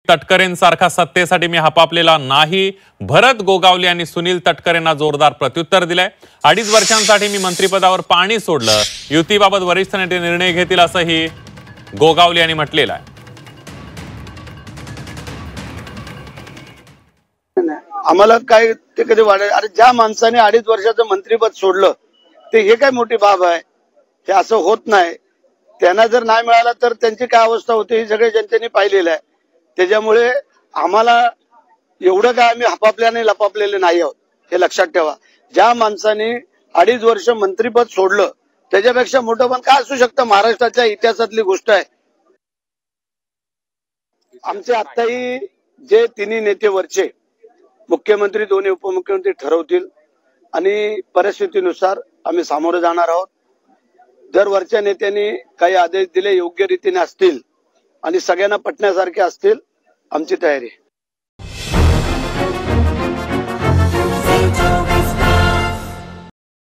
तटकरेंसारखा सत्तेसाठी मी हपापलेला नाही. भरत गोगावले यांनी सुनील तटकरेंना जोरदार प्रत्युत्तर दिलंय. 2.5 वर्षांसाठी मी मंत्रिपदावर पाणी सोडलं. युतीबाबत वरिष्ठ नेते निर्णय घेतील असंही गोगावले यांनी म्हटलेलं आहे. आम्हाला काय ते कधी वाढेल? अरे ज्या माणसाने 2.5 वर्षाचं मंत्रिपद सोडलं ते हे काय मोठी बाब आहे? हे असं होत नाही. त्यांना जर नाही मिळालं तर त्यांची काय अवस्था होते हे सगळे जनतेने पाहिलेलं आहे. त्याच्यामुळे आम्हाला एवढं काय आम्ही हपापल्याने लपापलेले नाही आहोत हे लक्षात ठेवा. ज्या माणसाने 2.5 वर्ष मंत्रिपद सोडलं त्याच्यापेक्षा मोठं पण काय असू शकतं? महाराष्ट्राच्या इतिहासातली गोष्ट आहे. आमचे आत्ताही जे तिन्ही नेते वरचे मुख्यमंत्री दोन्ही उपमुख्यमंत्री ठरवतील आणि परिस्थितीनुसार आम्ही सामोरे जाणार आहोत. जर वरच्या नेत्यांनी काही आदेश दिले योग्य रीतीने असतील आणि सगळ्यांना पटण्यासारखे असतील आमची तयारी आहे.